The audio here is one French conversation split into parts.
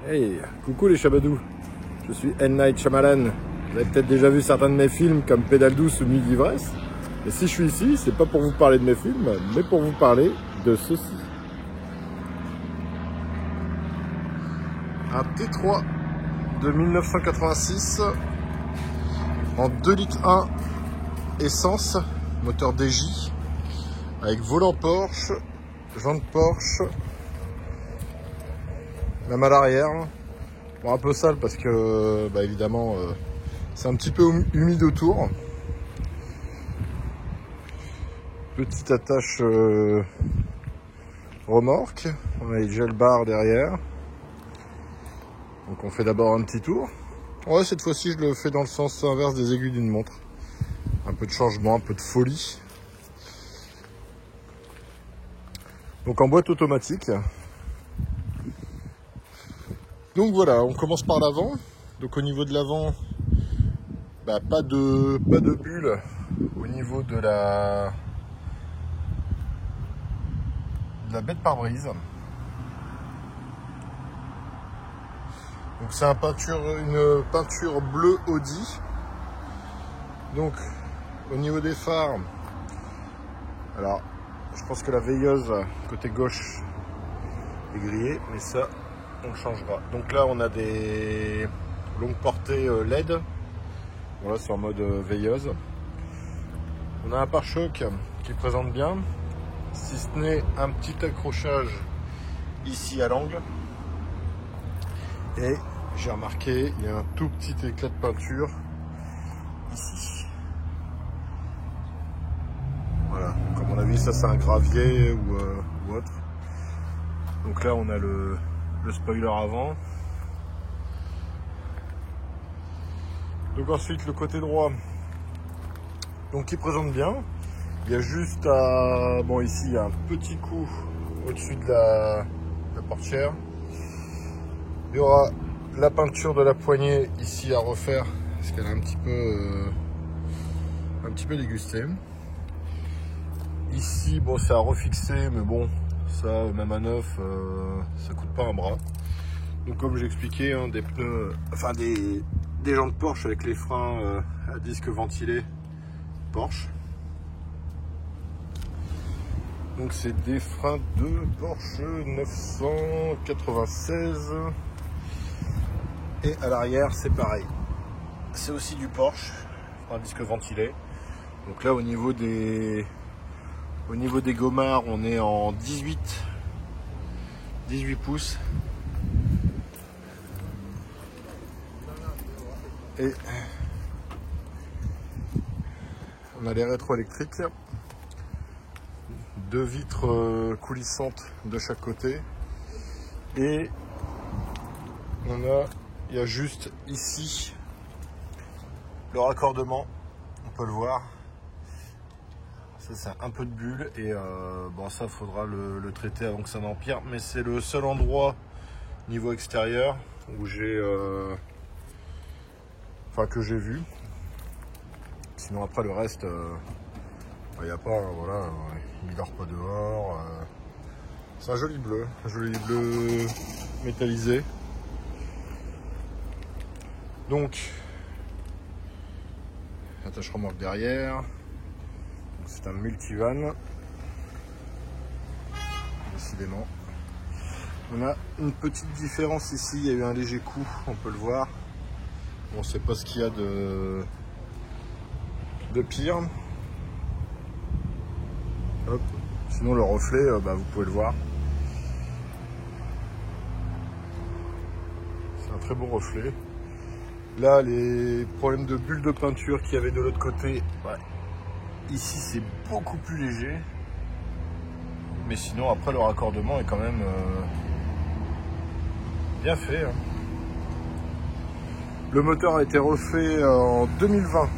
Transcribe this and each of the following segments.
Hey, coucou les Chabadous, je suis M. Night Shyamalan. Vous avez peut-être déjà vu certains de mes films comme Pédale douce ou Nuit d'ivresse. Et si je suis ici, c'est pas pour vous parler de mes films, mais pour vous parler de ceci. Un T3 de 1986 en 2 litres 1 essence, moteur DJ, avec volant Porsche, jantes Porsche, même à l'arrière. Bon, un peu sale parce que, évidemment, c'est un petit peu humide autour. Petite attache remorque. On a les gel bar derrière. Donc on fait d'abord un petit tour. Ouais, cette fois-ci, je le fais dans le sens inverse des aiguilles d'une montre. Un peu de changement, un peu de folie. Donc en boîte automatique. Donc voilà, on commence par l'avant. Donc au niveau de l'avant, pas de bulle au niveau de la bête pare-brise. Donc c'est une peinture bleu Audi. Donc au niveau des phares, alors je pense que la veilleuse côté gauche est grillée, mais ça on le changera. Donc là on a des longues portées LED. Voilà, c'est en mode veilleuse. On a un pare-choc qui présente bien, si ce n'est un petit accrochage ici à l'angle. Et j'ai remarqué, il y a un tout petit éclat de peinture ici. Voilà, comme on a vu, ça c'est un gravier ou autre. Donc là on a le spoiler avant. Donc ensuite le côté droit, donc qui présente bien. Il y a juste à... Bon, ici il y a un petit coup au-dessus de la portière. Il y aura la peinture de la poignée ici à refaire parce qu'elle est un petit peu dégustée. Ici, bon, c'est à refixer, mais bon, ça, même à neuf, ça coûte pas un bras. Donc comme j'ai expliqué, hein, des pneus, enfin des jantes Porsche avec les freins à disque ventilé Porsche. Donc c'est des freins de Porsche 996. Et à l'arrière c'est pareil. C'est aussi du Porsche, frein à disque ventilé. Donc là au niveau des gommards, on est en 18 pouces. Et on a les rétroélectriques, 2 vitres coulissantes de chaque côté, et il y a juste ici le raccordement, on peut le voir, ça c'est un peu de bulle, et bon, ça faudra le traiter avant que ça n'empire, mais c'est le seul endroit niveau extérieur où que j'ai vu. Sinon après le reste, il n'y a pas, voilà, il dort pas dehors. C'est un joli bleu métallisé. Donc attache remorque derrière. C'est un multivan. Décidément. On a une petite différence ici, il y a eu un léger coup, on peut le voir. On ne sait pas ce qu'il y a de pire. Hop. Sinon le reflet, vous pouvez le voir. C'est un très beau reflet. Là, les problèmes de bulles de peinture qu'il y avait de l'autre côté, ici c'est beaucoup plus léger. Mais sinon après le raccordement est quand même bien fait. Hein. Le moteur a été refait en 2020.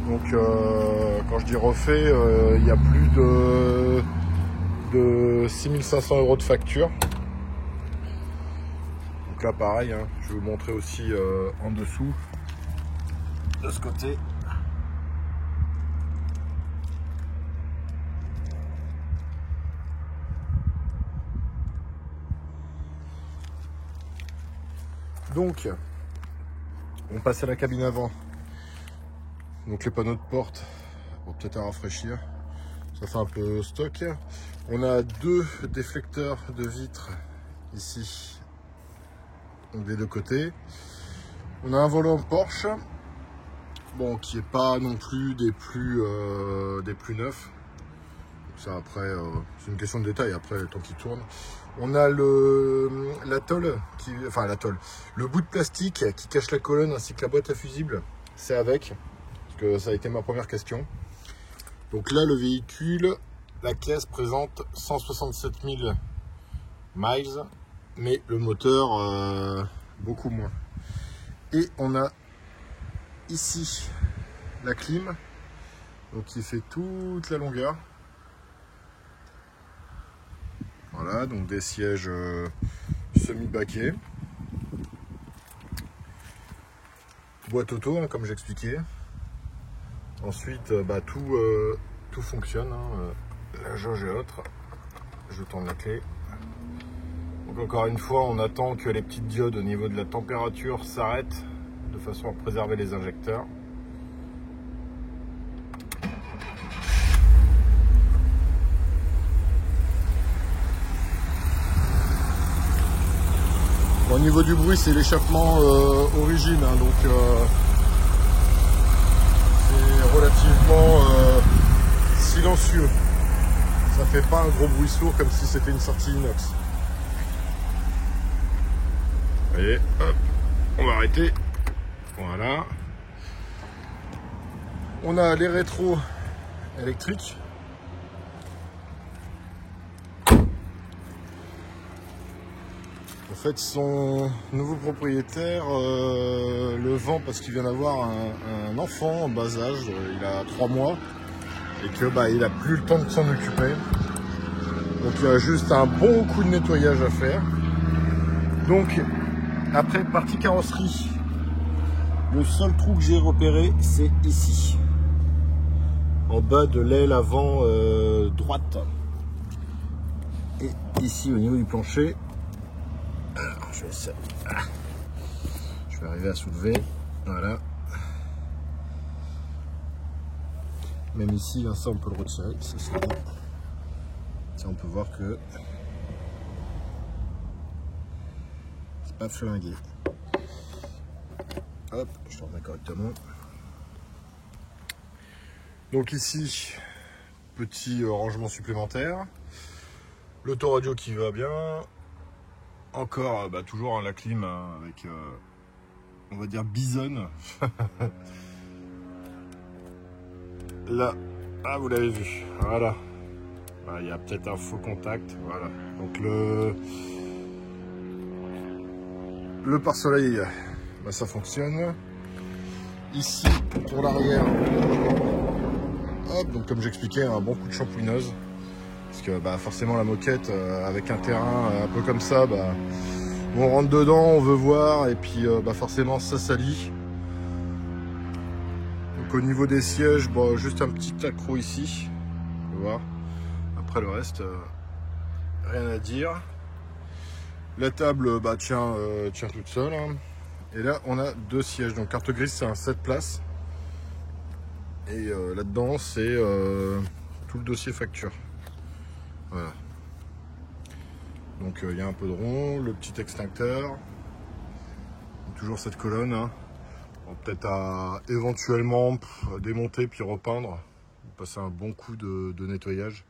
Donc quand je dis refait, il y a plus de 6500 € de facture. Donc là pareil, hein, je vais vous montrer aussi en dessous, de ce côté. Donc, on passe à la cabine avant. Donc les panneaux de porte, pour peut-être à rafraîchir. Ça fait un peu stock. On a 2 déflecteurs de vitres ici, donc des 2 côtés. On a un volant Porsche, bon, qui est pas non plus des plus neufs. Donc ça après, c'est une question de détail. Après, tant qu'il tourne. On a la tôle, le bout de plastique qui cache la colonne ainsi que la boîte à fusibles. C'est avec, parce que ça a été ma première question. Donc là, le véhicule, la caisse présente 167 000 miles, mais le moteur beaucoup moins. Et on a ici la clim, donc qui fait toute la longueur. Voilà, donc des sièges semi-baquets. Boîte auto, hein, comme j'expliquais. Ensuite, tout fonctionne. La jauge est autre. Je tourne la clé. Donc encore une fois, on attend que les petites diodes au niveau de la température s'arrêtent de façon à préserver les injecteurs. Au niveau du bruit, c'est l'échappement origine, hein, donc c'est relativement silencieux. Ça fait pas un gros bruit sourd comme si c'était une sortie inox. Vous voyez, hop, on va arrêter. Voilà. On a les rétros électriques. En fait, son nouveau propriétaire le vend parce qu'il vient d'avoir un enfant en bas âge, il a 3 mois, et que il a plus le temps de s'en occuper. Donc il y a juste un bon coup de nettoyage à faire. Donc après partie carrosserie, le seul trou que j'ai repéré, c'est ici, en bas de l'aile avant droite, et ici au niveau du plancher. Alors, je vais arriver à soulever, voilà. Même ici, ça on peut le retirer, ça c'est bon. Ça, on peut voir que c'est pas flingué. Hop, je le remets correctement. Donc ici, petit rangement supplémentaire. L'autoradio qui va bien. Encore, toujours la clim avec, on va dire, Bison. Là, vous l'avez vu, voilà. Il y a peut-être un faux contact, voilà. Donc le pare-soleil, ça fonctionne. Ici, pour l'arrière, hop, donc comme j'expliquais, un bon coup de shampouineuse. Parce que forcément la moquette, avec un terrain un peu comme ça, on rentre dedans, on veut voir, et puis forcément ça salit. Donc au niveau des sièges, juste un petit accroc ici, on peut voir. Après le reste, rien à dire. La table tient toute seule, hein. Et là on a 2 sièges, donc carte grise c'est un 7 places. Et là-dedans c'est tout le dossier facture. Voilà. Donc il y a un peu de rond, le petit extincteur, toujours cette colonne, hein. Peut-être à éventuellement démonter puis repeindre, passer un bon coup de nettoyage.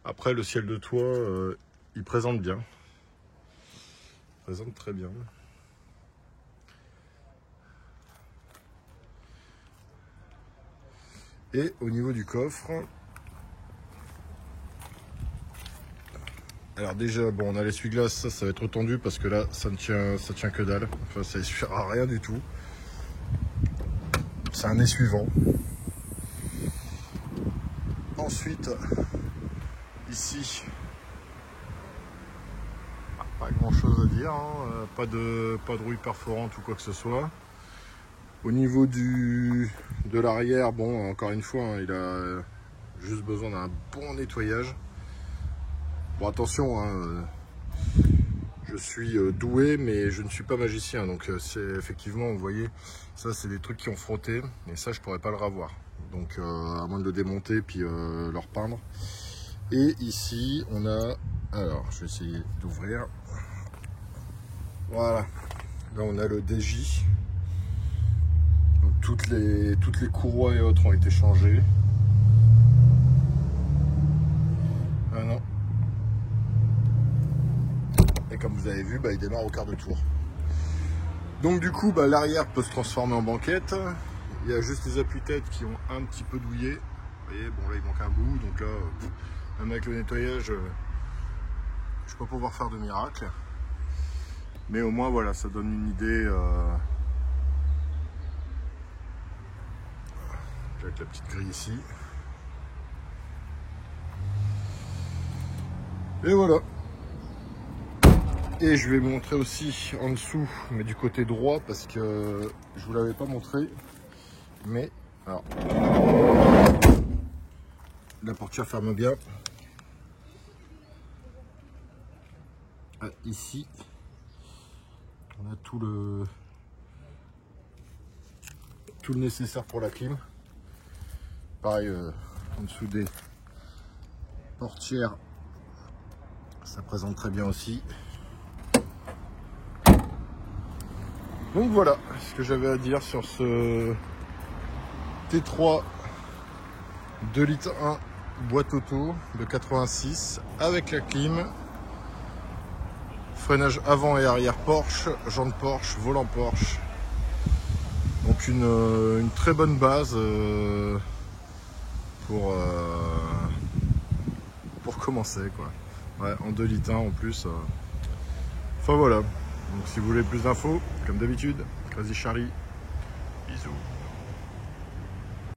Après le ciel de toit, il présente bien, il présente très bien. Et au niveau du coffre, alors déjà, on a l'essuie-glace, ça va être tendu parce que là, ça tient que dalle. Enfin, ça essuiera rien du tout. C'est un essuie-vent. Ensuite, ici, pas grand-chose à dire, hein. Pas de rouille perforante ou quoi que ce soit. Au niveau de l'arrière, encore une fois, hein, il a juste besoin d'un bon nettoyage. Bon, attention, hein, je suis doué, mais je ne suis pas magicien. Donc c'est effectivement, vous voyez, ça c'est des trucs qui ont frotté, et ça je pourrais pas le revoir. Donc à moins de le démonter puis le repeindre. Et ici on a, alors je vais essayer d'ouvrir. Voilà, là on a le DJ. Donc toutes les courroies et autres ont été changées. Ah non. Et comme vous avez vu, bah, il démarre au quart de tour. Donc du coup, bah, l'arrière peut se transformer en banquette. Il y a juste les appuis-têtes qui ont un petit peu douillé. Vous voyez, bon là il manque un bout, donc là, même avec le nettoyage, je ne vais pas pouvoir faire de miracle. Mais au moins voilà, ça donne une idée. Avec la petite grille ici. Et voilà. Et je vais vous montrer aussi en dessous, mais du côté droit, parce que je vous l'avais pas montré. Mais alors, la portière ferme bien. Ah, ici, on a tout le nécessaire pour la clim. Pareil, en dessous des portières, ça présente très bien aussi. Donc voilà ce que j'avais à dire sur ce T3 2 litres 1 boîte auto de 86 avec la clim, freinage avant et arrière Porsche, jantes Porsche, volant Porsche. Donc une très bonne base pour commencer quoi. Ouais, en 2 litres 1 en plus. Enfin voilà. Donc si vous voulez plus d'infos, comme d'habitude, Crazy Charlie. Bisous.